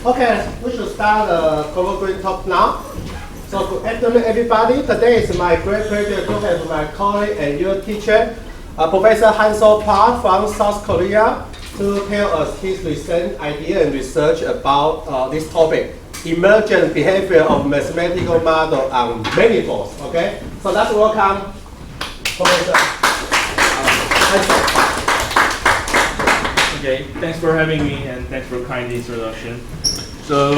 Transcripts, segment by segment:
Okay, we should start the collaborative talk now. So good afternoon, everybody. Today is my great pleasure to have my colleague and your teacher, Professor Hansol Prof from South Korea, to tell us his recent idea and research about this topic, emergent behavior of mathematical model on manifolds. Okay, so let's welcome Professor Hansol. Okay, thanks for having me and thanks for kind introduction. So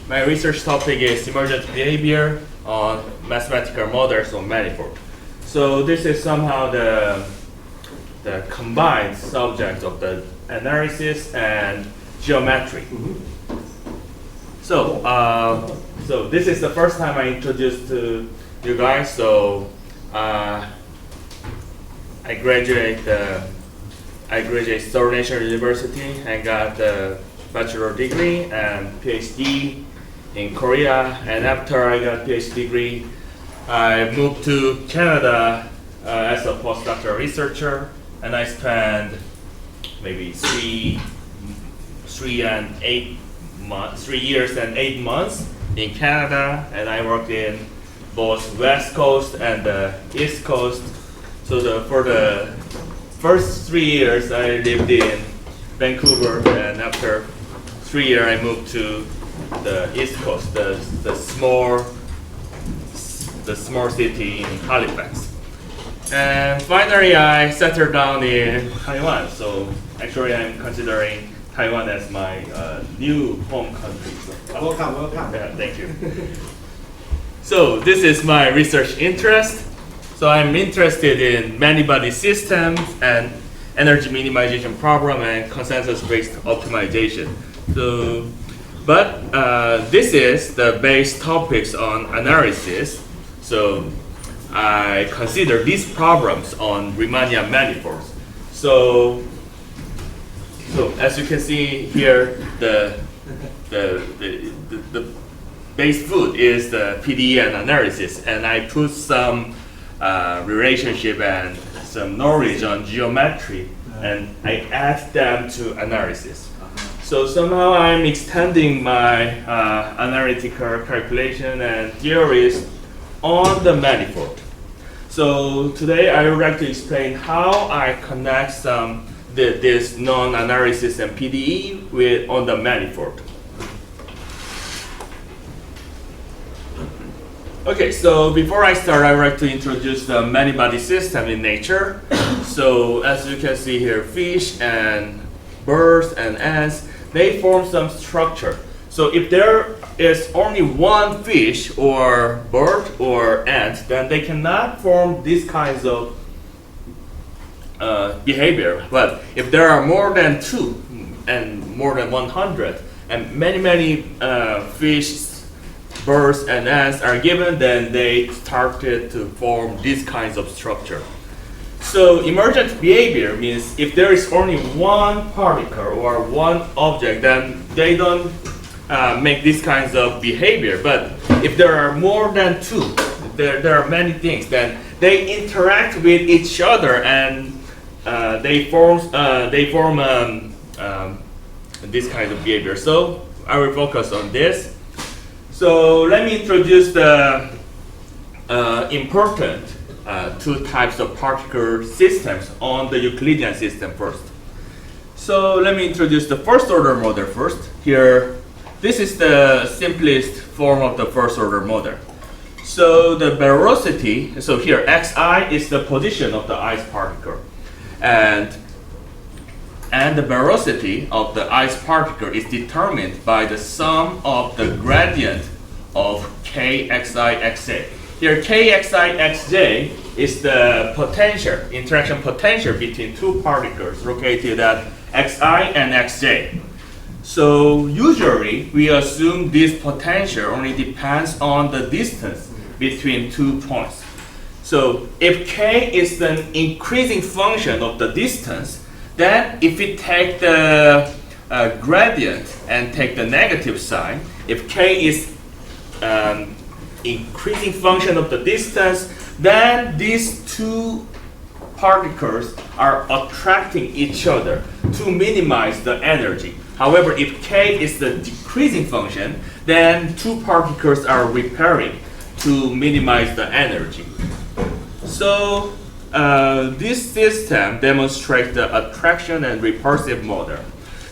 my research topic is emergent behavior on mathematical models on manifold. So this is somehow the combined subject of the analysis and geometry. So this is the first time I introduced to you guys. So I graduated Seoul National University and got the bachelor degree and PhD in Korea. And after I got PhD degree, I moved to Canada as a postdoctoral researcher, and I spent maybe 3 years and 8 months in Canada, and I worked in both West Coast and the East Coast. So for the first 3 years I lived in Vancouver, and after 3 years I moved to the East Coast, the small city in Halifax. And finally I settled down in Taiwan. So actually I'm considering Taiwan as my new home country. So, Welcome. yeah, thank you. So this is my research interest. So I'm interested in many-body systems and energy minimization problem and consensus-based optimization. So, but this is the base topics on analysis. So I consider these problems on Riemannian manifolds. So as you can see here, the base food is the PDE and analysis, and I put some relationship and some knowledge on geometry, and I add them to analysis. So somehow I'm extending my analytical calculation and theories on the manifold. So today I would like to explain how I connect this non-analysis and PDE on the manifold. Okay, so before I start, I would like to introduce the many-body system in nature. So as you can see here, fish and birds and ants, they form some structure. So if there is only one fish or bird or ant, then they cannot form these kinds of behavior. But if there are more than 2 and more than 100 and many fish, birds and ants are given, then they started to form these kinds of structure. So emergent behavior means if there is only one particle or one object, then they don't make these kinds of behavior. But if there are more than 2, there are many things, then they interact with each other and they form this kind of behavior. So I will focus on this. So let me introduce the important 2 types of particle systems on the Euclidean system first. So let me introduce the first order model first. Here, this is the simplest form of the first order model. So the velocity, so here xi is the position of the ice particle, and the velocity of the ice particle is determined by the sum of the gradient of k xi xj. Here k xi xj is the potential, interaction potential between 2 particles located at xi and xj. So usually we assume this potential only depends on the distance between 2 points. So if k is an increasing function of the distance, then if we take the gradient and take the negative sign, if k is increasing function of the distance, then these 2 particles are attracting each other to minimize the energy. However, if k is the decreasing function, then two particles are repairing to minimize the energy. So this system demonstrates the attraction and repulsive model.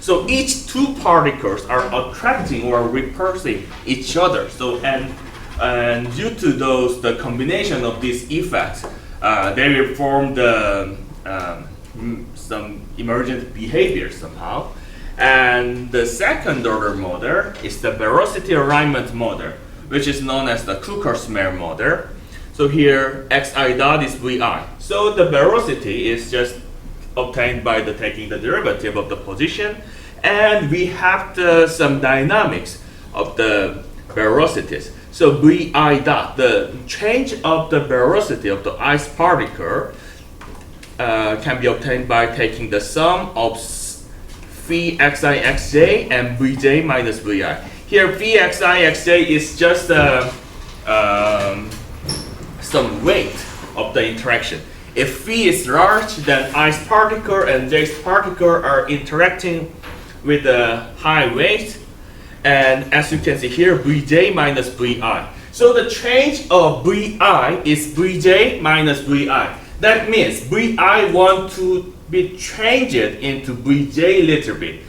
So each two particles are attracting or repulsing each other. So and due to the combination of these effects, they will form some emergent behavior somehow. And the second order model is the velocity alignment model, which is known as the Kuckersmeer model. So here xi dot is vi. So the velocity is just obtained by taking the derivative of the position, and we have some dynamics of the velocities. So vi dot, the change of the velocity of the ice particle can be obtained by taking the sum of phi xi xj and vj minus vi. Here phi xi xj is just some weight of the interaction. If phi is large, then ice particle and j's particle are interacting with a high weight, and as you can see here, vj minus vi. So the change of vi is vj minus vi. That means vi want to be changed into vj little bit.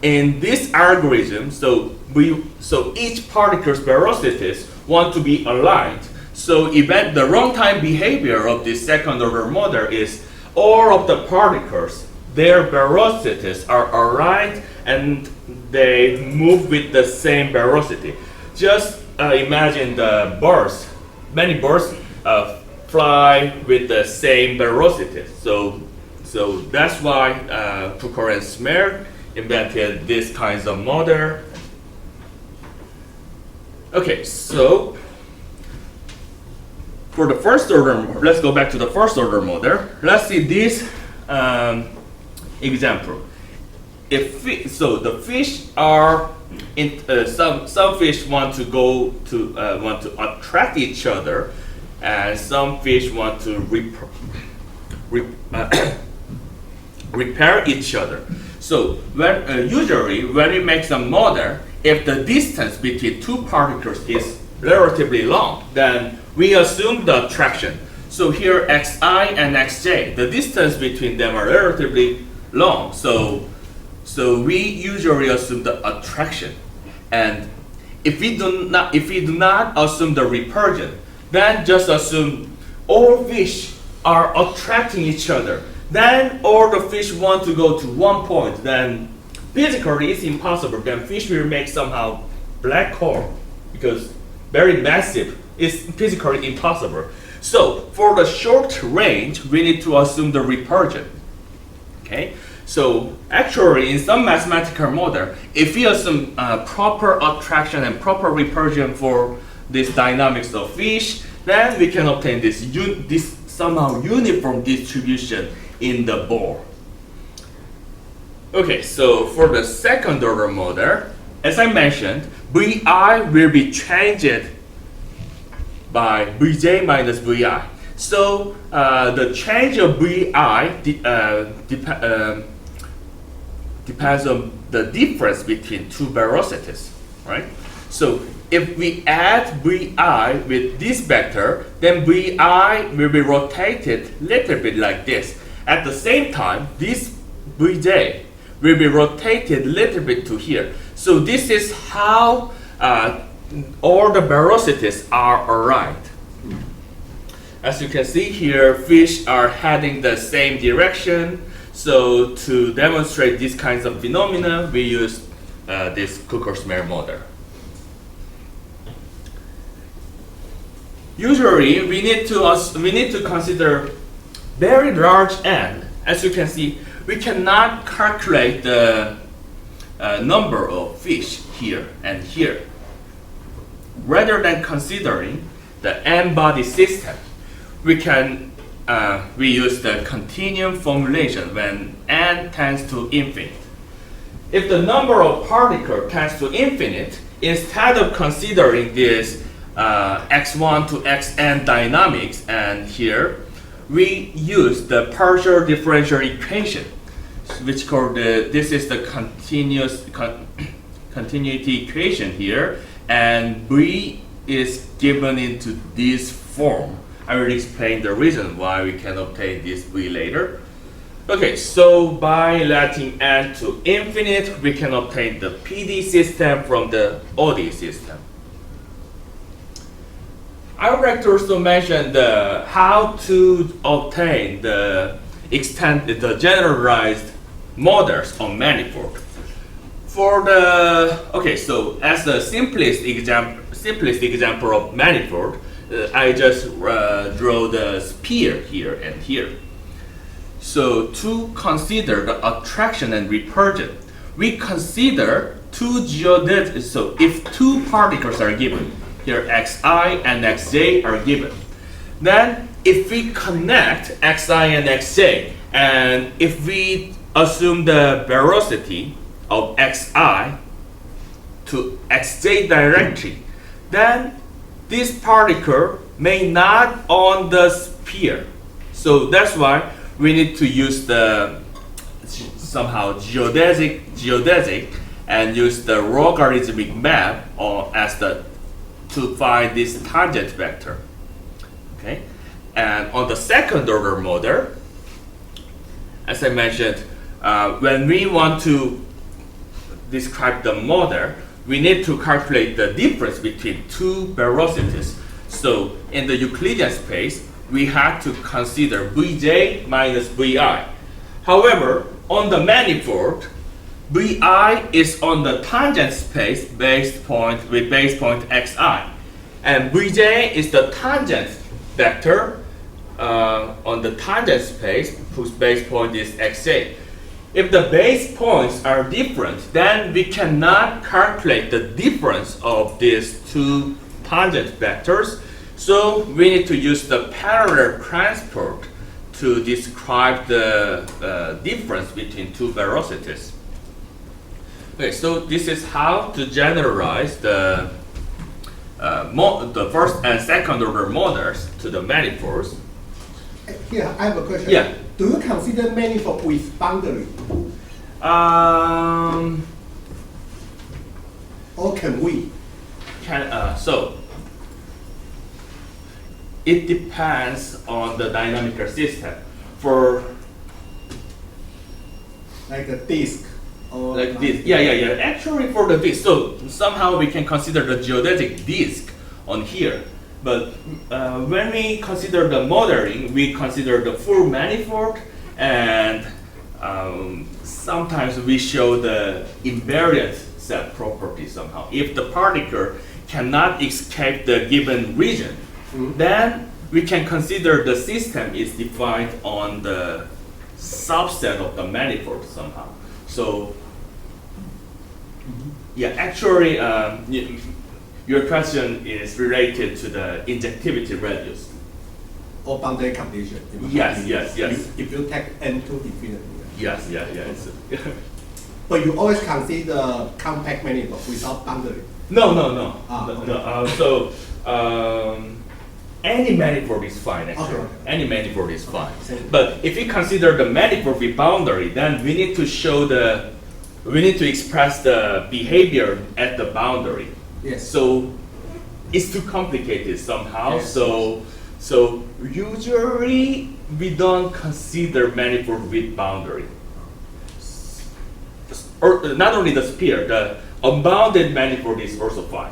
In this algorithm, so each particle's velocities want to be aligned. So the runtime behavior of this second order model is all of the particles, their velocities are aligned and they move with the same velocity. Just imagine the birds. Many birds fly with the same velocity. So that's why Kuckersmeer invented this kinds of model. Okay, so for the first order, let's go back to the first order model. Let's see this example. So the fish are some fish want to attract each other, and some fish want to repair each other. So usually when we make some model, if the distance between two particles is relatively long, then we assume the attraction. So here xi and xj, the distance between them are relatively long. So we usually assume the attraction. And if we do not assume the repulsion, then just assume all fish are attracting each other. Then all the fish want to go to one point. Then physically it's impossible. Then fish will make somehow black hole because very massive. It's physically impossible. So for the short range, we need to assume the repulsion. Okay. So actually, in some mathematical model, if we assume proper attraction and proper repulsion for this dynamics of fish, then we can obtain this somehow uniform distribution in the ball. Okay, so for the second order model, as I mentioned, vi will be changed by vj minus vi. So the change of vi depends on the difference between two velocities, right? So if we add vi with this vector, then vi will be rotated a little bit like this. At the same time, this vj will be rotated a little bit to here. So this is how all the velocities are aligned. As you can see here, fish are heading the same direction. So to demonstrate these kinds of phenomena, we use this Kuckersmeer model. Usually, we need to consider very large n. As you can see, we cannot calculate the number of fish here and here. Rather than considering the n-body system, we use the continuum formulation when n tends to infinite. If the number of particles tends to infinite, instead of considering this x1 to xn dynamics, and here we use the partial differential equation. which called this is the continuity equation here, and V is given into this form. I will explain the reason why we can obtain this V later. Okay, so by letting n to infinite, we can obtain the PD system from the OD system. I would like to also mention how to obtain the generalized models on manifold. For the so as the simplest example of manifold, I just draw the sphere here and here. So to consider the attraction and repulsion, we consider two geodesic. So if two particles are given, here xi and xj are given, then if we connect xi and xj, and if we assume the velocity of xi to xj directly, then this particle may not on the sphere. So that's why we need to use the somehow geodesic and use the logarithmic map to find this tangent vector. Okay, and on the second order model, as I mentioned, when we want to describe the model, we need to calculate the difference between two velocities. So in the Euclidean space, we have to consider Vj minus Vi. However, on the manifold, Vi is on the tangent space with base point xi, and Vj is the tangent vector on the tangent space whose base point is xj. If the base points are different, then we cannot calculate the difference of these two tangent vectors. So we need to use the parallel transport to describe the difference between two velocities. Okay, so this is how to generalize the first and second order models to the manifolds. Here, I have a question. Yeah. Do you consider manifold with boundary? Or can we? So it depends on the dynamical system. For like a disk or like this, yeah. Actually, for the disk, so somehow we can consider the geodesic disk on here. But when we consider the modeling, we consider the full manifold, and sometimes we show the invariant set property somehow. If the particle cannot escape the given region, then we can consider the system is defined on the subset of the manifold somehow. So, yeah, actually, your question is related to the injectivity radius. or boundary condition? Yes. If you take n to infinity. Yes. But you always consider compact manifold without boundary. No. Okay. Any manifold is fine, actually. Okay. Any manifold is fine. But if we consider the manifold with boundary, then we need to express the behavior at the boundary. Yes. So it's too complicated somehow. Yes. So usually we don't consider manifold with boundary. Or not only the sphere, the unbounded manifold is also fine.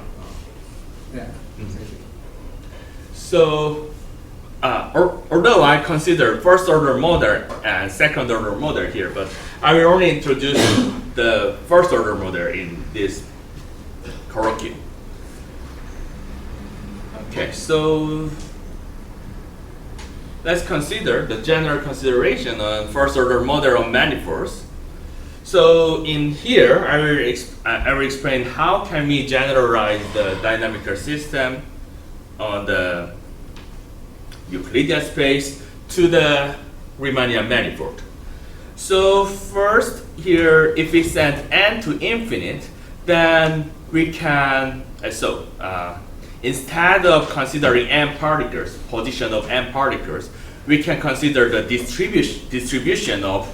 Yeah. So, although I consider first order model and second order model here, but I will only introduce the first order model in this curriculum. Okay, so let's consider the general consideration on first order model on manifolds. So in here, I will explain how can we generalize the dynamical system on the Euclidean space to the Riemannian manifold. So first here, if we set n to infinite, then we can, instead of considering n particles, position of n particles, we can consider the distribution of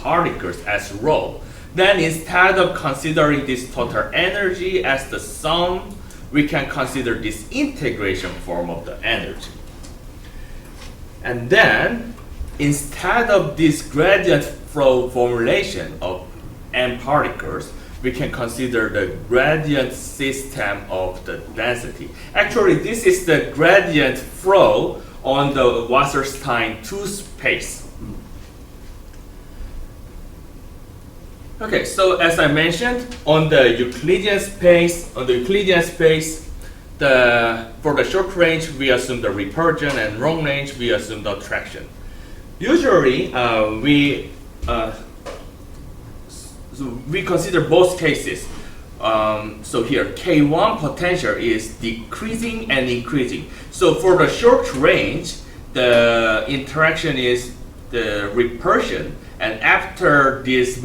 particles as rho, then instead of considering this total energy as the sum, we can consider this integration form of the energy. And then, instead of this gradient flow formulation of m particles, we can consider the gradient system of the density. Actually, this is the gradient flow on the Wasserstein 2 space. Okay, so as I mentioned, on the Euclidean space, for the short range, we assume the repulsion, and long range, we assume the attraction. Usually, we consider both cases. So here, K1 potential is decreasing and increasing. So for the short range, the interaction is the repulsion, and after this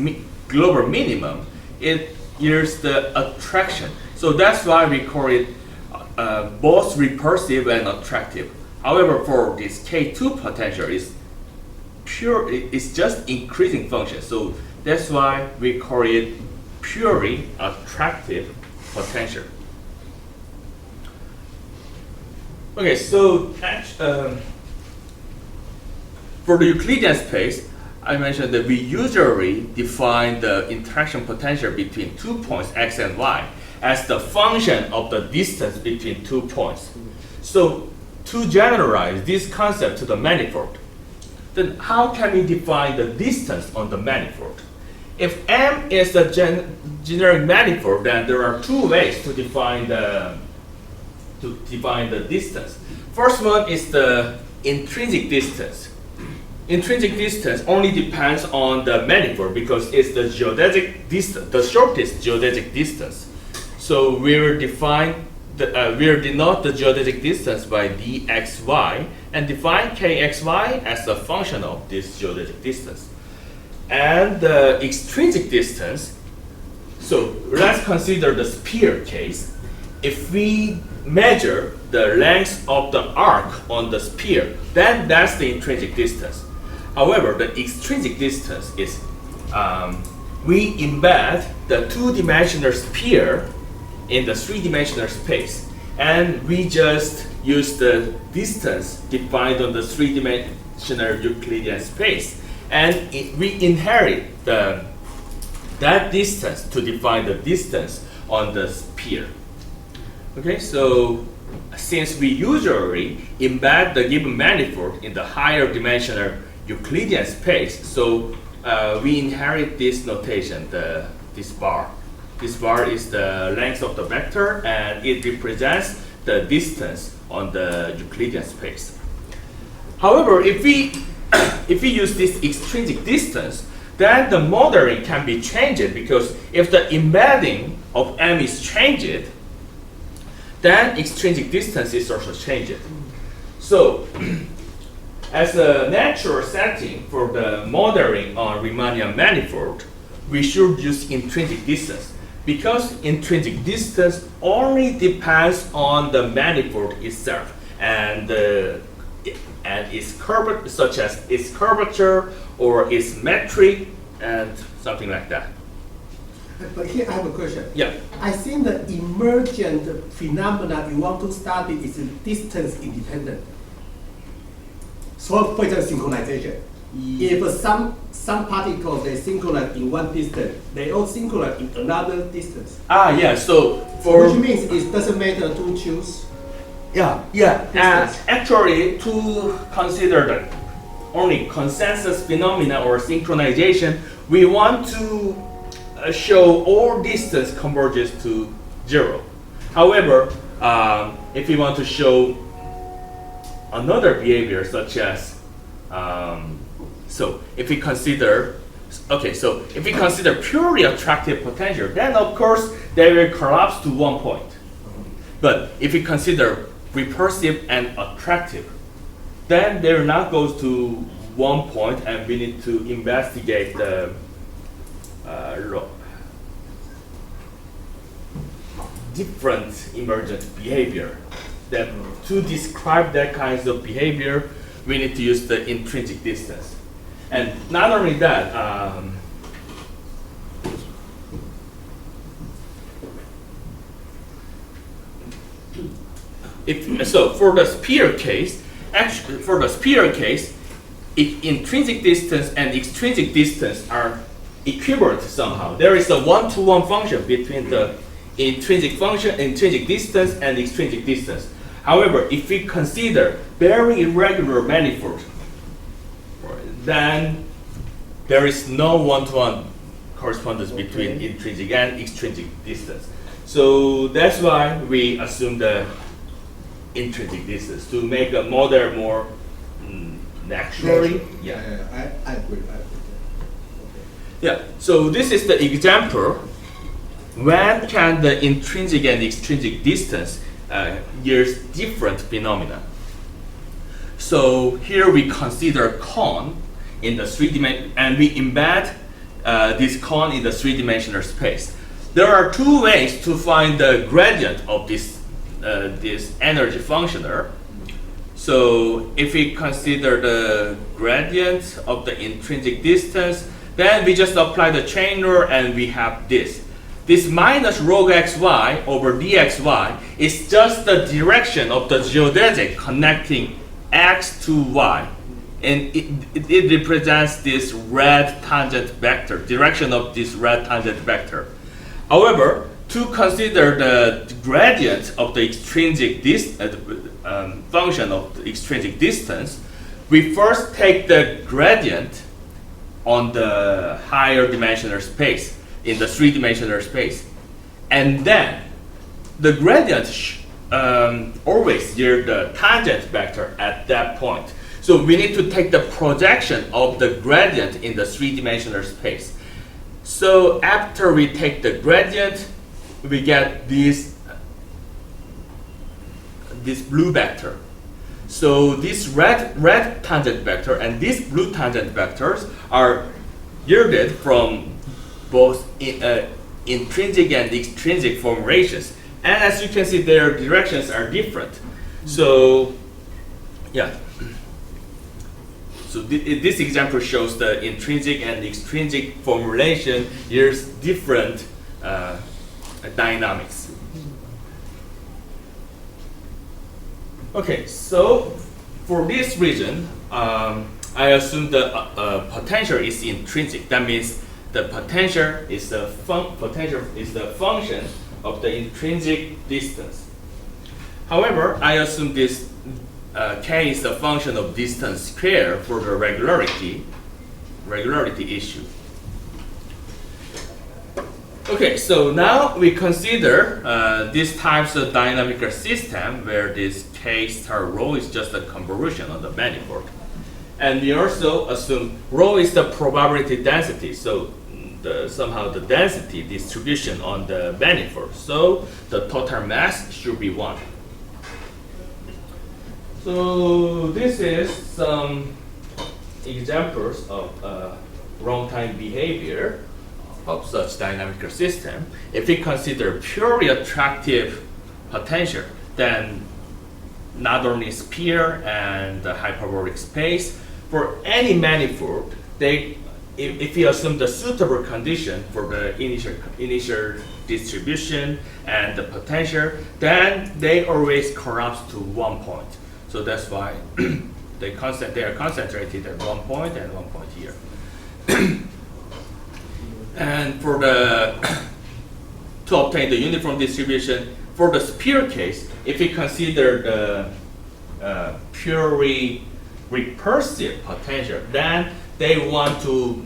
global minimum, it yields the attraction. So that's why we call it both repulsive and attractive. However, for this K2 potential is pure, it's just increasing function. So that's why we call it purely attractive potential. Okay, so for the Euclidean space, I mentioned that we usually define the interaction potential between 2 points x and y as the function of the distance between 2 points. So to generalize this concept to the manifold, then how can we define the distance on the manifold? If M is a generic manifold, then there are two ways to define the distance. First one is the intrinsic distance. Intrinsic distance only depends on the manifold because it's the geodetic distance, the shortest geodetic distance. So we'll denote the geodetic distance by dxy and define kxy as a function of this geodetic distance. And the extrinsic distance, so let's consider the sphere case. If we measure the length of the arc on the sphere, then that's the intrinsic distance. However, the extrinsic distance is we embed the two-dimensional sphere in the three-dimensional space, and we just use the distance defined on the three-dimensional Euclidean space, and we inherit that distance to define the distance on the sphere. Okay, so since we usually embed the given manifold in the higher dimensional Euclidean space, so we inherit this notation, this bar. This bar is the length of the vector, and it represents the distance on the Euclidean space. However, if we use this extrinsic distance, then the modeling can be changed, because if the embedding of M is changed, then extrinsic distance is also changed. So as a natural setting for the modeling on Riemannian manifold, we should use intrinsic distance, because intrinsic distance only depends on the manifold itself and its curvature, such as its curvature or its metric and something like that. But here I have a question. Yeah. I think the emergent phenomena you want to study is distance independent. So for example, synchronization. If some particles they synchronize in one distance, they all synchronize in another distance. Yeah. So for which means it doesn't matter to choose. Yeah. Actually, to consider the only consensus phenomena or synchronization, we want to show all distance converges to 0. However, if we want to show another behavior, such as if we consider purely attractive potential, then of course they will collapse to one point. But if we consider repulsive and attractive, then they will not go to one point, and we need to investigate the different emergent behavior. That to describe that kinds of behavior, we need to use the intrinsic distance. And not only that, so for the sphere case, actually for the sphere case, intrinsic distance and extrinsic distance are equivalent somehow. There is a one-to-one function between the intrinsic distance and extrinsic distance. However, if we consider very irregular manifold, then there is no one-to-one correspondence between intrinsic and extrinsic distance. So that's why we assume the intrinsic distance to make a model more naturally. Yeah, I agree. Yeah, so this is the example. When can the intrinsic and extrinsic distance yield different phenomena? So here we consider cone in the 3D, and we embed this cone in the 3-dimensional space. There are two ways to find the gradient of this energy functioner. So if we consider the gradient of the intrinsic distance, then we just apply the chain rule and we have this. This minus log xy over dxy is just the direction of the geodesic connecting x to y. And it represents this red tangent vector, direction of this red tangent vector. However, to consider the gradient of the extrinsic function of the extrinsic distance, we first take the gradient on the higher dimensional space, in the 3-dimensional space. And then the gradient always yield the tangent vector at that point. So we need to take the projection of the gradient in the 3-dimensional space. So after we take the gradient, we get this blue vector. So this red tangent vector and these blue tangent vectors are yielded from both intrinsic and extrinsic formulations. And as you can see, their directions are different. So yeah. So this example shows the intrinsic and extrinsic formulation yields different dynamics. Okay, so for this region, I assume the potential is intrinsic. That means the potential is the function of the intrinsic distance. However, I assume this k is a function of distance square for the regularity issue. Okay, so now we consider these types of dynamical system where this k star rho is just a convolution on the manifold. And we also assume rho is the probability density, so somehow the density distribution on the manifold. So the total mass should be 1. So this is some examples of runtime behavior of such dynamical system. If we consider purely attractive potential, then not only sphere and the hyperbolic space, for any manifold, if we assume the suitable condition for the initial distribution and the potential, then they always collapse to 1 point. So that's why they are concentrated at 1 point and 1 point here. And for to obtain the uniform distribution, for the sphere case, if we consider the purely recursive potential, then they want to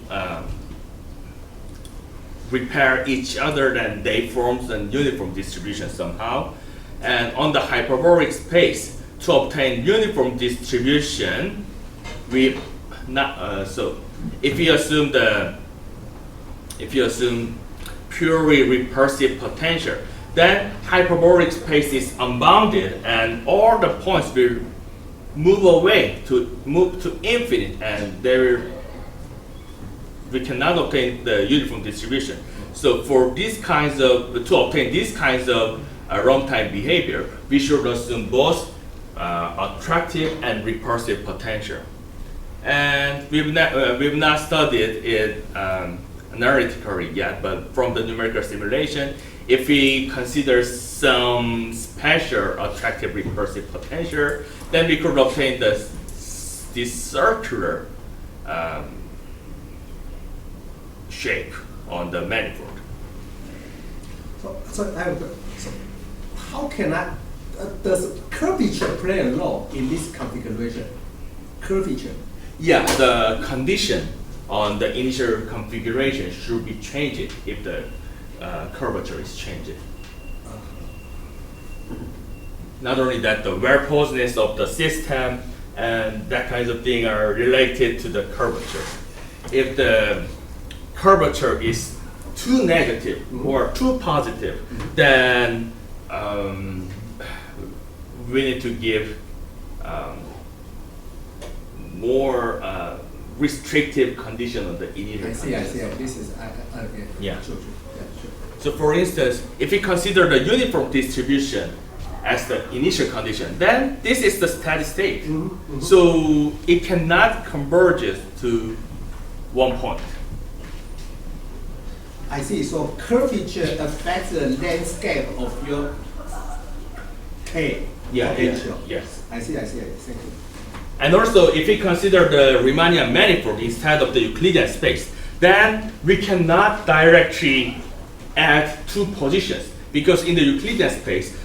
repair each other, then they form a uniform distribution somehow. And on the hyperbolic space, to obtain uniform distribution, so if you assume purely recursive potential, then hyperbolic space is unbounded, and all the points will move to infinite, and we cannot obtain the uniform distribution. So for to obtain these kinds of runtime behavior, we should assume both attractive and recursive potential. And we've not studied it analytically yet, but from the numerical simulation, if we consider some special attractive recursive potential, then we could obtain this circular shape on the manifold. So how can does curvature play a role in this configuration? Curvature. Yeah, the condition on the initial configuration should be changed if the curvature is changed. Not only that, the well-posedness of the system and that kind of thing are related to the curvature. If the curvature is too negative or too positive, then we need to give more restrictive condition on the initial condition. I see. This is okay. Yeah. Sure. Yeah, sure. So for instance, if we consider the uniform distribution as the initial condition, then this is the steady state. So it cannot converge to one point. I see. So curvature affects the landscape of your K potential. Yes. I see. Thank you. And also, if we consider the Riemannian manifold instead of the Euclidean space, then we cannot directly add two positions, because in the Euclidean space,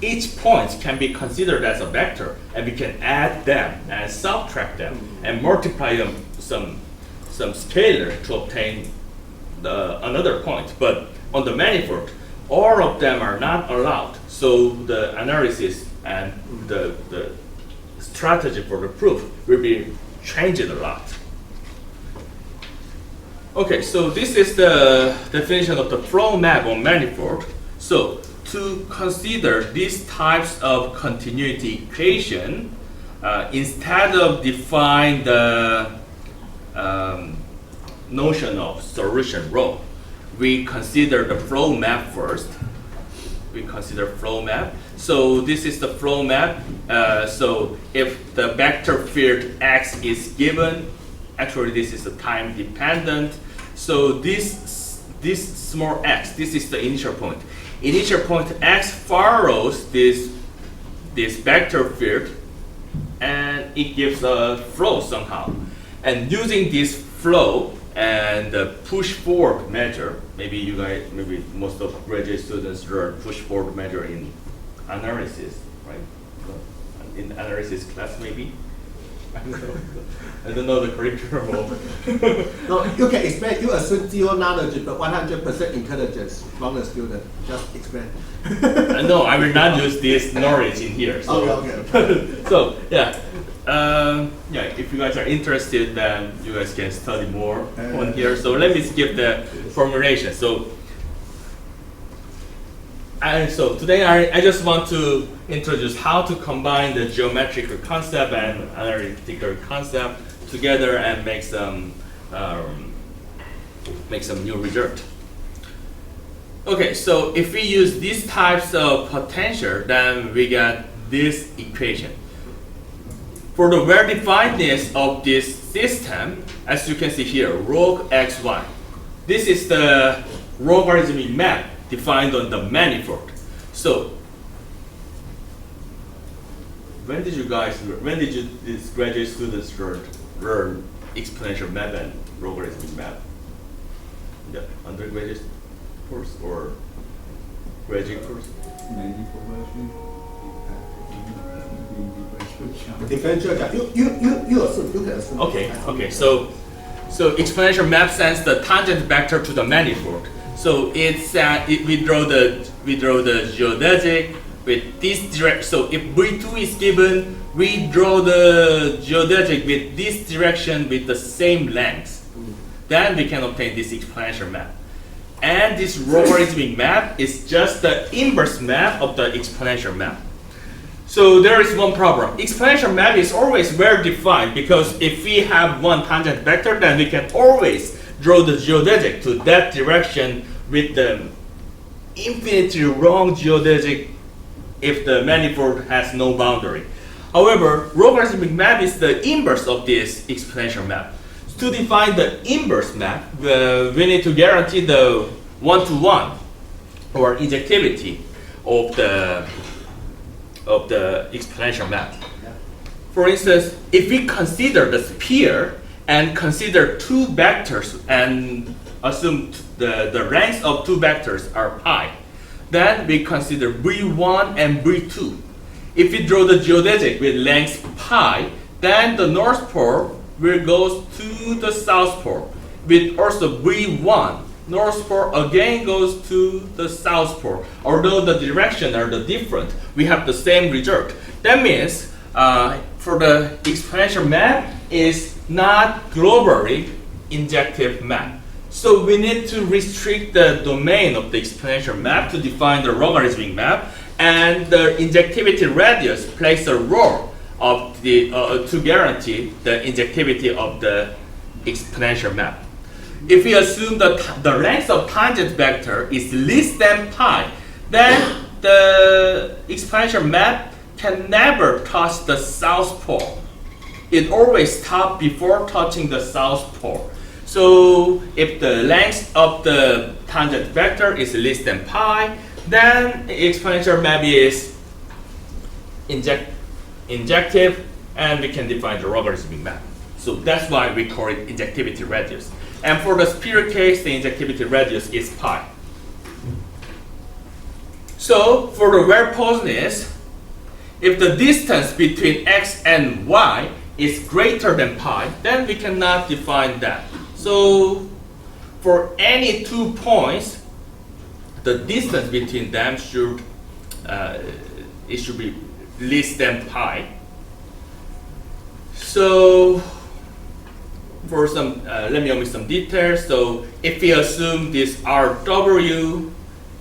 each point can be considered as a vector, and we can add them and subtract them and multiply them some scalar to obtain another point. But on the manifold, all of them are not allowed. So the analysis and the strategy for the proof will be changed a lot. Okay, so this is the definition of the flow map on manifold. So to consider these types of continuity equation, instead of define the notion of solution rho, we consider the flow map first. We consider flow map. So this is the flow map. So if the vector field x is given, actually this is a time dependent. So this small x, this is the initial point. Initial point x follows this vector field, and it gives a flow somehow. And using this flow and the push forward measure, maybe most of graduate students learn push forward measure in analysis, right? In analysis class, maybe. I don't know the curriculum. No, you can explain. You assume zero knowledge but 100% intelligence from the student. Just explain. No, I will not use this knowledge in here. So, Okay. So yeah. If you guys are interested, then you guys can study more on here. So let me skip the formulation. So today I just want to introduce how to combine the geometrical concept and analytical concept together and make some new result. Okay, so if we use these types of potential, then we get this equation. For the well-definedness of this system, as you can see here, log xy. This is the logarithmic map defined on the manifold. So, when did these graduate students learn exponential map and logarithmic map? The undergraduate course or graduate course? Differential. You assume. You can assume. Okay. So exponential map sends the tangent vector to the manifold. So we draw the geodesic with this direction. So if V2 is given, we draw the geodesic with this direction with the same length. Then we can obtain this exponential map. And this logarithmic map is just the inverse map of the exponential map. So there is one problem. Exponential map is always well defined, because if we have one tangent vector, then we can always draw the geodesic to that direction with the infinitely wrong geodesic if the manifold has no boundary. However, logarithmic map is the inverse of this exponential map. To define the inverse map, we need to guarantee the one-to-one or injectivity of the exponential map. For instance, if we consider the sphere and consider two vectors and assume the ranks of two vectors are pi, then we consider v1 and v2. If we draw the geodesic with length pi, then the north pole will go to the south pole. With also v1, north pole again goes to the south pole. Although the direction are the different, we have the same result. That means for the exponential map is not globally injective map. So we need to restrict the domain of the exponential map to define the logarithmic map, and the injectivity radius plays a role of the to guarantee the injectivity of the exponential map. If we assume that the length of tangent vector is less than pi, then the exponential map can never touch the south pole. It always stops before touching the south pole. So if the length of the tangent vector is less than pi, then the exponential map is injective, and we can define the logarithmic map. So that's why we call it injectivity radius. And for the sphere case, the injectivity radius is pi. So for the well-posedness, if the distance between x and y is greater than pi, then we cannot define that. So for any 2 points, the distance between them should be less than pi. So for some, let me omit some details. So if we assume this Rw,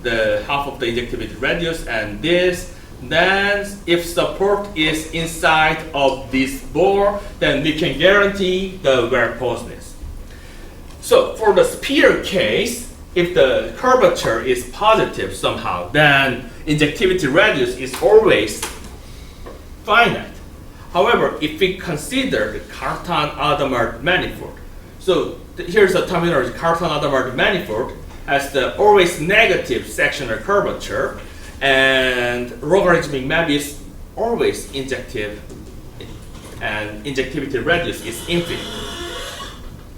the half of the injectivity radius, and this, then if support is inside of this bore, then we can guarantee the well-posedness. So for the sphere case, if the curvature is positive somehow, then injectivity radius is always finite. However, if we consider the Cartan-Adamard manifold, so here's the terminology. Cartan-Adamard manifold has the always negative sectional curvature, and logarithmic map is always injective, and injectivity radius is infinite.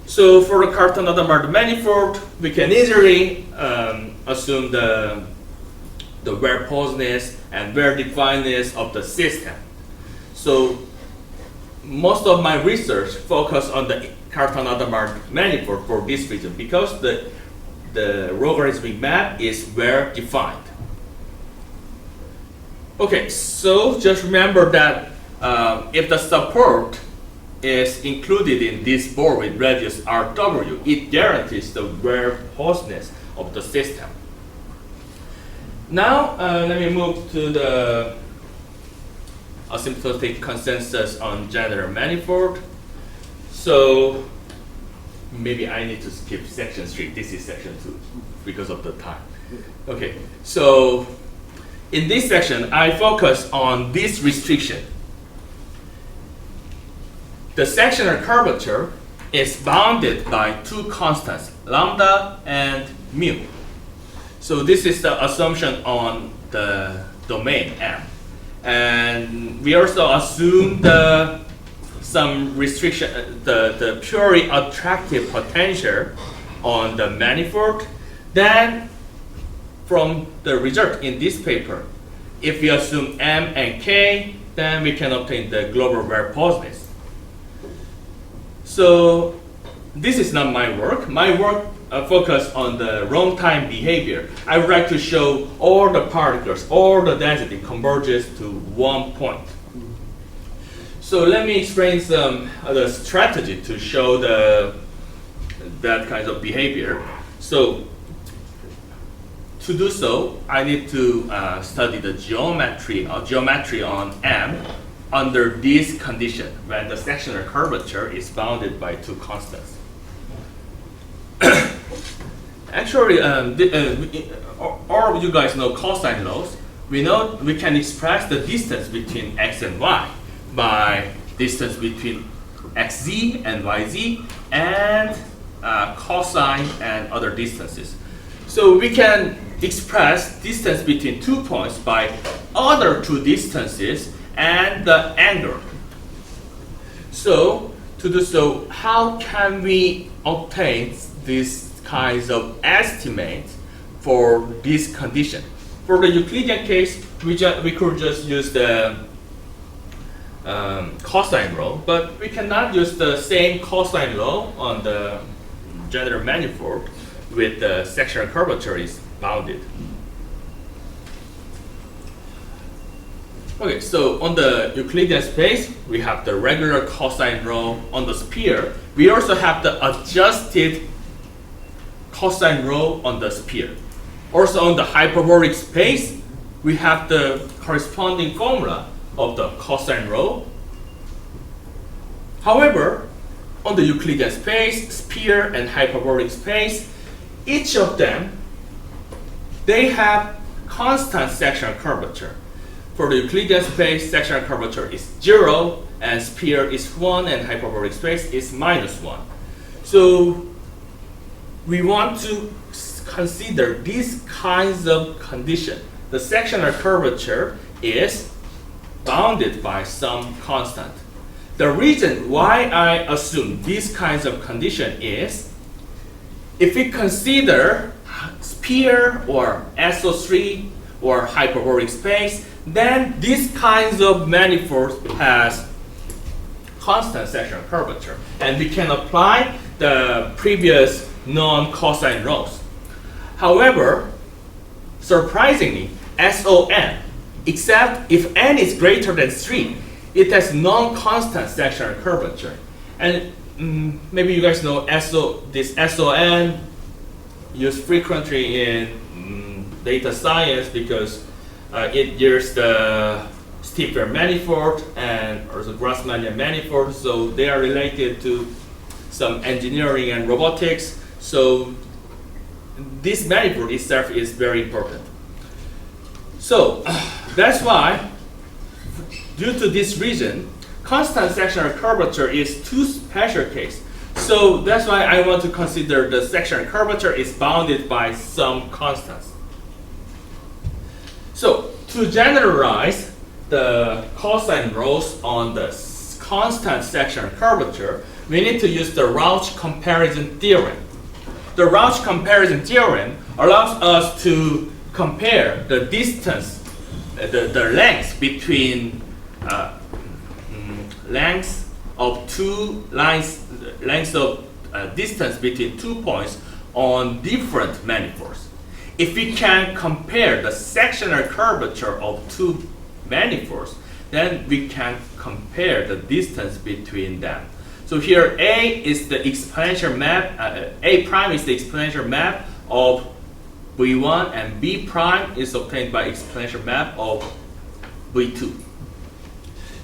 So for the Cartan-Adamard manifold, we can easily assume the well-posedness and well-definedness of the system. So most of my research focus on the Cartan-Adamard manifold for this reason, because the logarithmic map is well defined. Okay, so just remember that if the support is included in this board with radius Rw, it guarantees the well-posedness of the system. Now let me move to the asymptotic consensus on general manifold. So maybe I need to skip section 3. This is section 2 because of the time. Okay, so in this section, I focus on this restriction. The sectional curvature is bounded by two constants, lambda and mu. So this is the assumption on the domain M. And we also assume some restriction, the purely attractive potential on the manifold. Then from the result in this paper, if we assume M and K, then we can obtain the global well-posedness. So this is not my work. My work focus on the runtime behavior. I would like to show all the particles, all the density converges to one point. So let me explain some other strategy to show that kind of behavior. So to do so, I need to study the geometry on M under this condition when the sectional curvature is bounded by two constants. Actually, all of you guys know cosine laws. We know we can express the distance between x and y by distance between xz and yz and cosine and other distances. So we can express distance between 2 points by other 2 distances and the angle. So to do so, how can we obtain these kinds of estimates for this condition? For the Euclidean case, we could just use the cosine law, but we cannot use the same cosine law on the general manifold with the sectional curvature is bounded. Okay, so on the Euclidean space, we have the regular cosine law. On the sphere, we also have the adjusted cosine law on the sphere. Also on the hyperbolic space, we have the corresponding formula of the cosine law. However, on the Euclidean space, sphere, and hyperbolic space, each of them, they have constant sectional curvature. For the Euclidean space, sectional curvature is 0, and sphere is 1, and hyperbolic space is -1. So we want to consider these kinds of condition. The sectional curvature is bounded by some constant. The reason why I assume these kinds of condition is if we consider sphere or SO3 or hyperbolic space, then these kinds of manifolds has constant sectional curvature, and we can apply the previous non-cosine laws. However, surprisingly, SON, except if n is greater than 3, it has non-constant sectional curvature. And maybe you guys know this SON used frequently in data science because it uses the Stifler manifold and also Grassmannian manifold, so they are related to some engineering and robotics. So this manifold itself is very important. So that's why, due to this reason, constant sectional curvature is too special case. So that's why I want to consider the sectional curvature is bounded by some constants. So to generalize the cosine laws on the constant sectional curvature, we need to use the Rauch comparison theorem. The Rauch comparison theorem allows us to compare the distance, the length between lengths of distance between 2 points on different manifolds. If we can compare the sectional curvature of 2 manifolds, then we can compare the distance between them. So here A is the exponential map, A prime is the exponential map of V1, and B prime is obtained by exponential map of V2.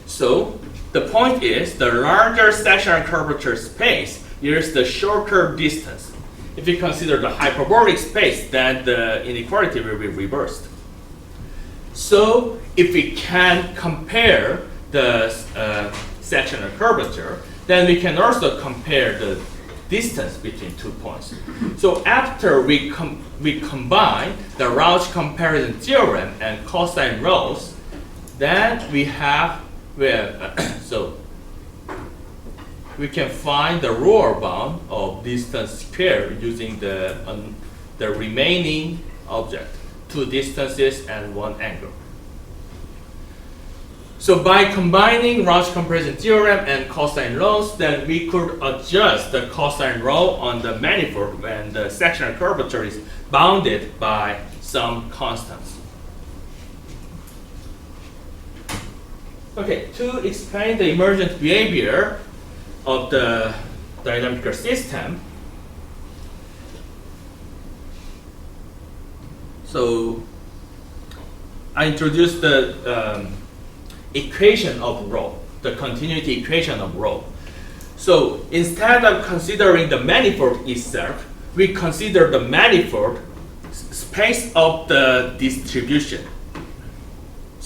So the point is the larger sectional curvature space is the shorter distance. If you consider the hyperbolic space, then the inequality will be reversed. So if we can compare the sectional curvature, then we can also compare the distance between 2 points. So after we combine the Rauch comparison theorem and cosine laws, then we have so we can find the lower bound of distance squared using the remaining object, 2 distances and 1 angle. So by combining Rauch comparison theorem and cosine laws, then we could adjust the cosine law on the manifold when the sectional curvature is bounded by some constants. Okay, to explain the emergent behavior of the dynamical system, so I introduced the equation of rho, the continuity equation of rho. So instead of considering the manifold itself, we consider the manifold space of the distribution.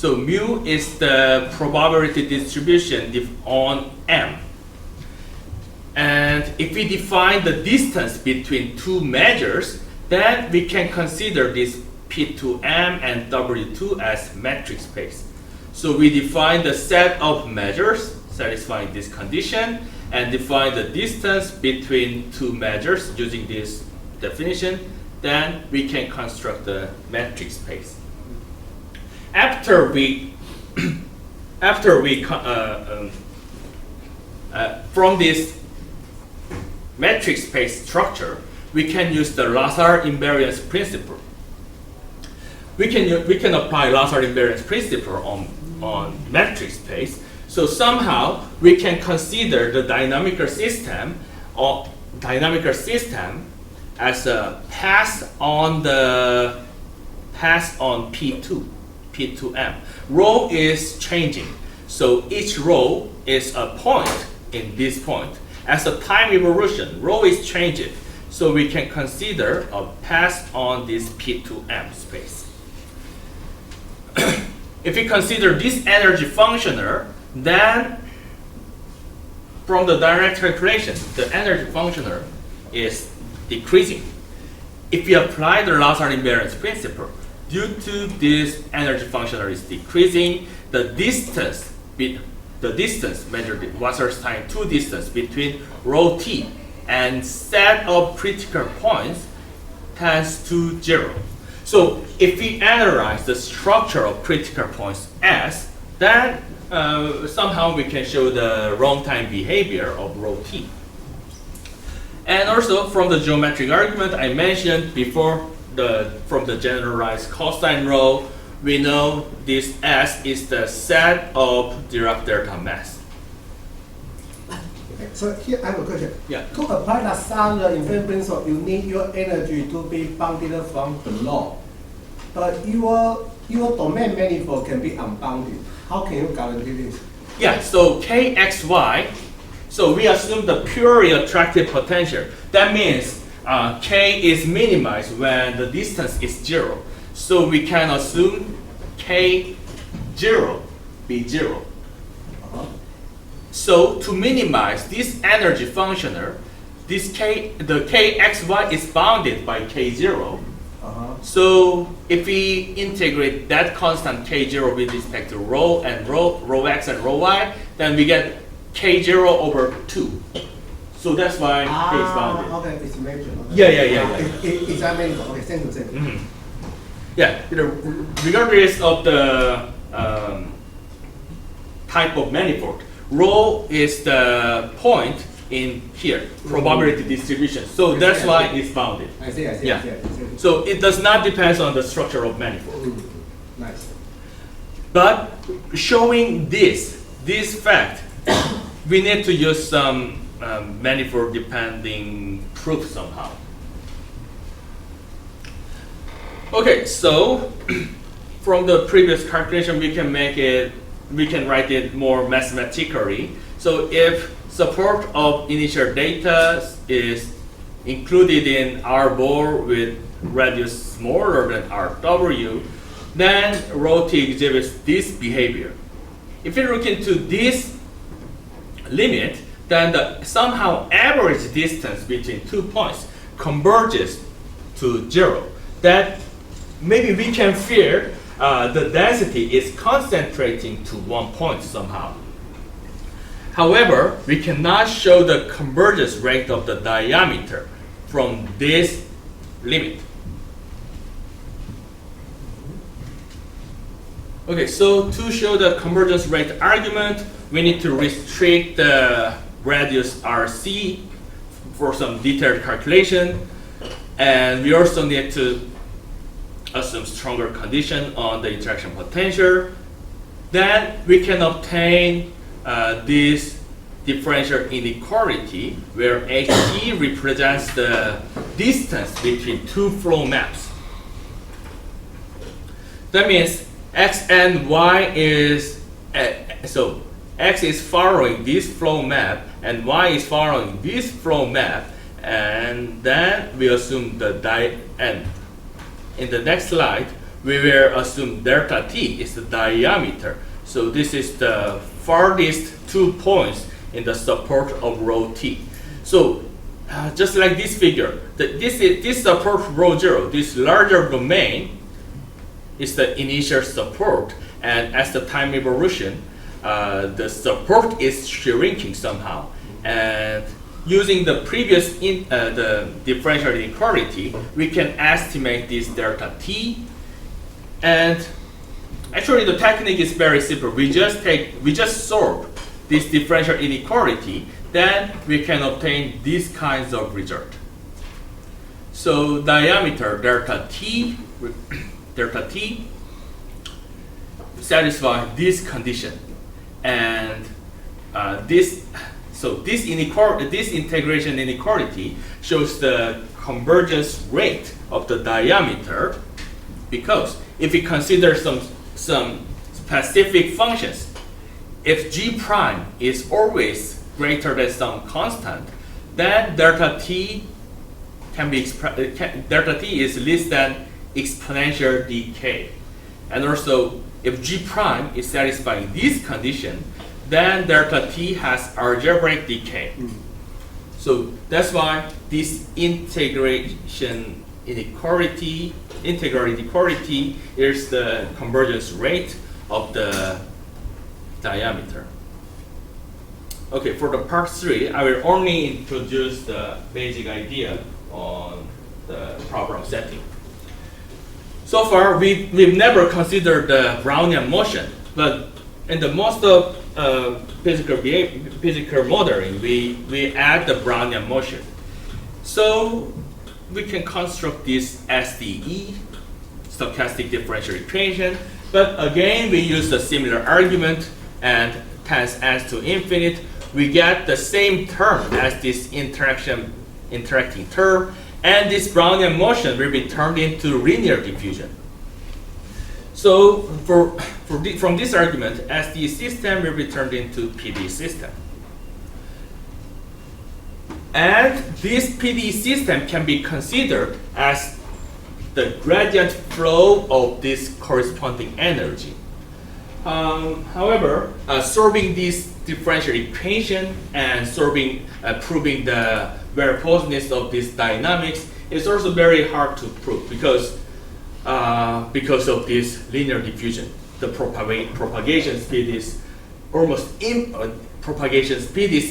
So mu is the probability distribution on M. And if we define the distance between two measures, then we can consider this P2M and W2 as metric space. So we define the set of measures satisfying this condition and define the distance between two measures using this definition, then we can construct the metric space. After we from this metric space structure, we can use the Lazar invariance principle. We can apply Lazar invariance principle on metric space. So somehow we can consider the dynamical system as a pass on P2M. Rho is changing, so each rho is a point in this point. As a time evolution, rho is changing, so we can consider a pass on this P2M space. If we consider this energy functioner, then from the direct calculation, the energy functioner is decreasing. If we apply the Lazar invariance principle, due to this energy functioner is decreasing, the distance measured in Wasserstein 2 distance between rho t and set of critical points tends to 0. So if we analyze the structure of critical points S, then somehow we can show the wrong time behavior of rho t. And also from the geometric argument I mentioned before, from the generalized cosine rho, we know this S is the set of Dirac delta mass. Okay, so here I have a question. Yeah. To apply the Lazar invariance principle, you need your energy to be bounded from below. But your domain manifold can be unbounded. How can you guarantee this? Yeah, so Kxy, so we assume the purely attractive potential. That means K is minimized when the distance is 0. So we can assume K0 be 0. So to minimize this energy functioner, the Kxy is bounded by K0. So if we integrate that constant K0 with respect to rho and rho x and rho y, then we get K0 over 2. So that's why K is bounded. Okay, it's major. Okay. Yeah. It's a manifold. Okay, same. Mm-hmm. Yeah, regardless of the type of manifold, rho is the point in here, probability distribution. So that's why it's bounded. I see. Yeah. So it does not depend on the structure of manifold. Nice. But showing this fact, we need to use some manifold depending proof somehow. Okay, so from the previous calculation, we can write it more mathematically. So if support of initial data is included in R bore with radius smaller than Rw, then rho t exhibits this behavior. If you look into this limit, then the somehow average distance between 2 points converges to 0. That maybe we can fear the density is concentrating to 1 point somehow. However, we cannot show the convergence rate of the diameter from this limit. Okay, so to show the convergence rate argument, we need to restrict the radius RC for some detailed calculation, and we also need to assume stronger condition on the interaction potential. Then we can obtain this differential inequality where HT represents the distance between two flow maps. That means X and Y is, so X is following this flow map and Y is following this flow map, and then we assume and in the next slide, we will assume delta t is the diameter. So this is the farthest 2 points in the support of rho t. So just like this figure, this support rho 0, this larger domain is the initial support, and as the time evolution, the support is shrinking somehow. And using the previous the differential inequality, we can estimate this delta t. And actually, the technique is very simple. We just solve this differential inequality, then we can obtain these kinds of result. So diameter delta t satisfy this condition, and this integration inequality shows the convergence rate of the diameter, because if we consider some specific functions, if g prime is always greater than some constant, then delta t can be delta t is less than exponential decay. And also, if g prime is satisfying this condition, then delta t has algebraic decay. So that's why this integral inequality is the convergence rate of the diameter. Okay, for the part 3, I will only introduce the basic idea on the problem setting. So far, we've never considered the Brownian motion, but in the most of physical modeling, we add the Brownian motion. So we can construct this SDE, stochastic differential equation, but again, we use a similar argument, and tends n to infinite. We get the same term as this interacting term, and this Brownian motion will be turned into linear diffusion. So from this argument, SDE system will be turned into PD system. And this PD system can be considered as the gradient flow of this corresponding energy. However, solving this differential equation and proving the variousness of this dynamics is also very hard to prove, because of this linear diffusion. The propagation speed is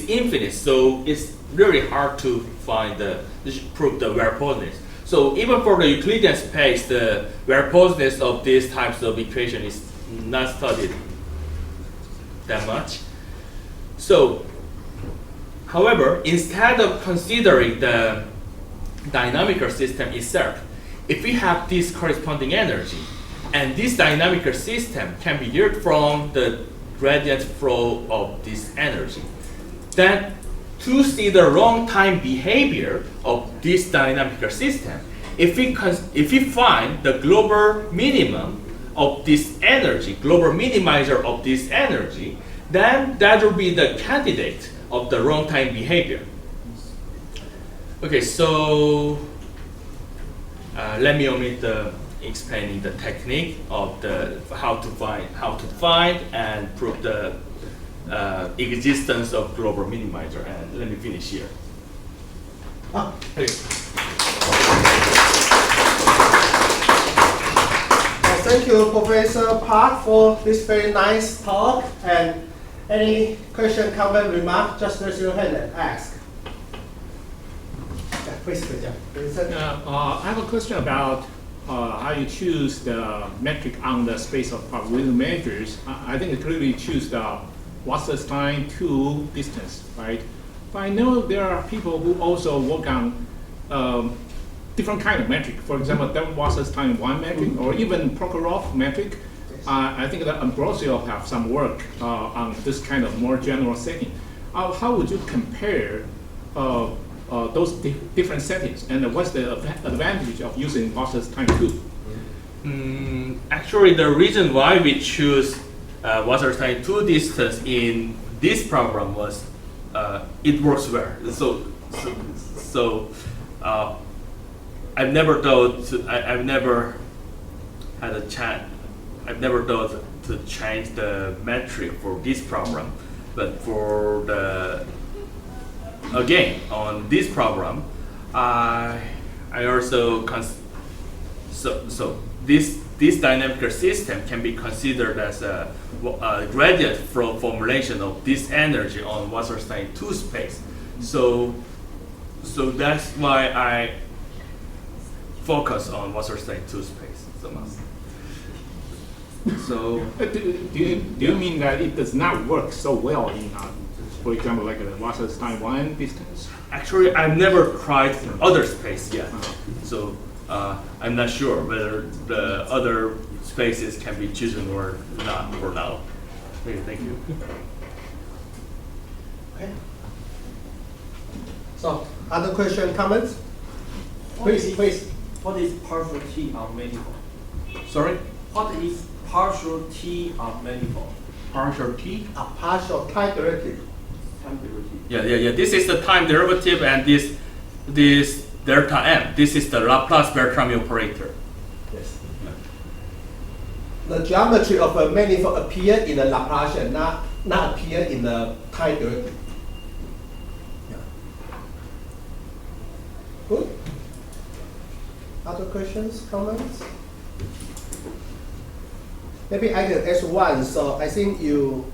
infinite, so it's really hard to prove the variousness. So even for the Euclidean space, the variousness of these types of equation is not studied that much. So, however, instead of considering the dynamical system itself, if we have this corresponding energy, and this dynamical system can be derived from the gradient flow of this energy, then to see the long time behavior of this dynamical system, if we find the global minimum of this energy, global minimizer of this energy, then that will be the candidate of the long time behavior. Okay, so let me omit explaining the technique of how to find and prove the existence of global minimizer. And let me finish here. Thank you, Professor Park, for this very nice talk. And any question, comment, remark, just raise your hand and ask. Yeah, please, I have a question about how you choose the metric on the space of probability measures. I think you clearly choose the Wasserstein 2 distance, right? But I know there are people who also work on different kind of metric. For example, the Wasserstein 1 metric, or even Prokhorov metric. I think that Ambrosio have some work on this kind of more general setting. How would you compare those different settings, and what's the advantage of using Wasserstein 2? Actually, the reason why we choose Wasserstein 2 distance in this problem was it works well. So I've never had a chance. I've never thought to change the metric for this program, but for the again on this program, I also so this dynamical system can be considered as a gradient flow formulation of this energy on Wasserstein 2 space. So that's why I focus on Wasserstein 2 space so much. So Do you mean that it does not work so well in, for example, like the Wasserstein 1 distance? actually, I've never tried other space yet. So I'm not sure whether the other spaces can be chosen or not for now. Okay, thank you. Okay. So, other question, comments? Please, please. What is partial T on manifold? Sorry? What is partial T on manifold? Partial T? A partial time derivative. Time derivative. Yeah. This is the time derivative, and this delta m. This is the Laplace Bertrami operator. Yes. The geometry of a manifold appear in the Laplacian, not appear in the time derivative. Yeah. Good. Other questions, comments? Maybe I can ask one. So I think you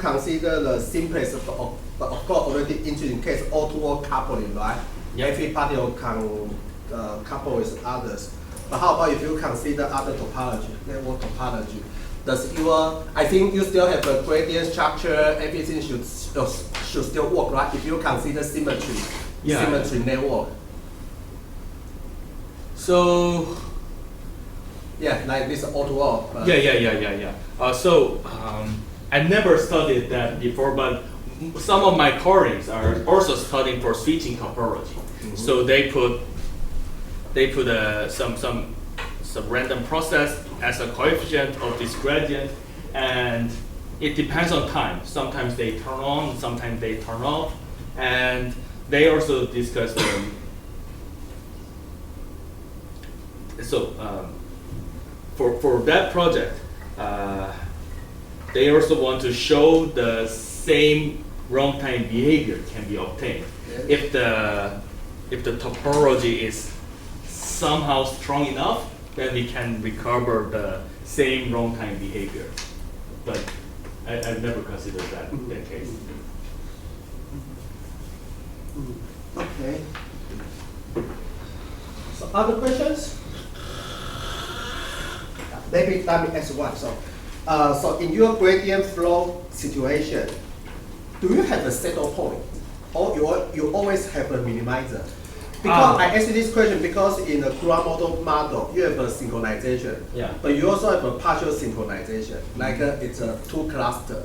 consider the simplest of course already interesting case O2O coupling, right? Yeah. Everybody will couple with others. But how about if you consider other topology, network topology? I think you still have a gradient structure, everything should still work, right? If you consider symmetry network. So yeah, like this O2O. Yeah. I never studied that before, but some of my colleagues are also studying for switching topology. Mm-hmm. So they put some random process as a coefficient of this gradient, and it depends on time. Sometimes they turn on, sometimes they turn off, and they also discuss for that project, they also want to show the same runtime behavior can be obtained if the topology is somehow strong enough. Then we can recover the same runtime behavior. But I've never considered that case. Okay. So other questions? Maybe let me ask one. So in your gradient flow situation, do you have a settle point, or you always have a minimizer? Because I asked this question because in a ground model you have a synchronization, but you also have a partial synchronization, like it's a two cluster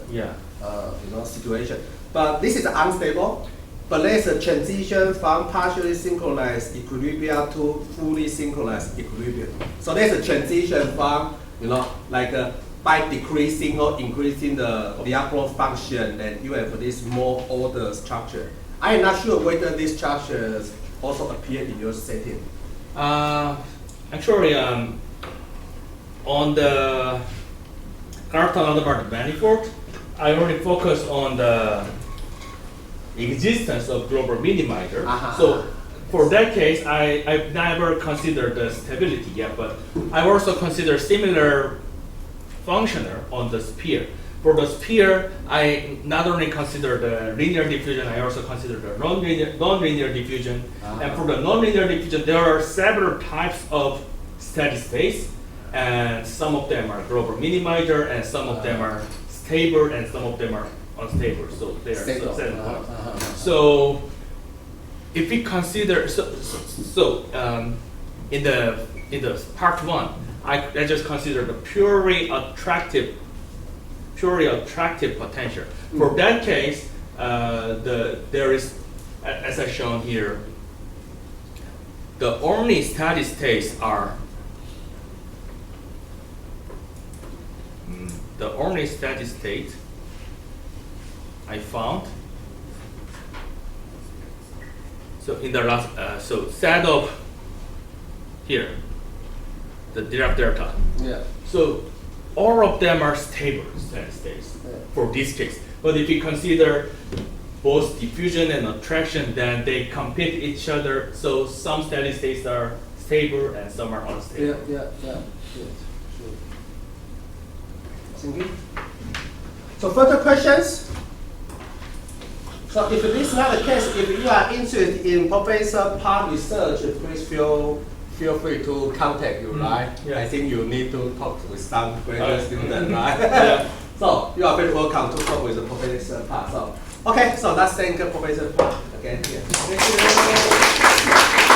situation. But this is unstable. But there's a transition from partially synchronized equilibrium to fully synchronized equilibrium. So there's a transition from, by decreasing or increasing the Lyapunov function, then you have this more order structure. I am not sure whether these structures also appear in your setting. Actually, on the Cartan-Landebart manifold, I only focus on the existence of global minimizer. So for that case, I've never considered the stability yet, but I've also considered similar functioner on the sphere. For the sphere, I not only consider the linear diffusion, I also consider the non-linear diffusion. And for the non-linear diffusion, there are several types of steady states, and some of them are global minimizer, and some of them are stable, and some of them are unstable. So they are several types. So if we consider in the part one, I just consider the purely attractive potential. For that case, there is, as I shown here, the only steady states are the only steady state I found. So in the last, so set of here. the Dirac delta. Yeah. So all of them are stable steady states for this case. But if you consider both diffusion and attraction, then they compete each other. So some steady states are stable and some are unstable. Yeah. Good. Sure. Thank you. So further questions? So if this is not the case, if you are interested in Professor Park research, please feel free to contact you, right? Yeah. I think you need to talk with some graduate student, right? Yeah. So you are very welcome to talk with the Professor Park. So okay, so let's thank Professor Park again here. Thank you.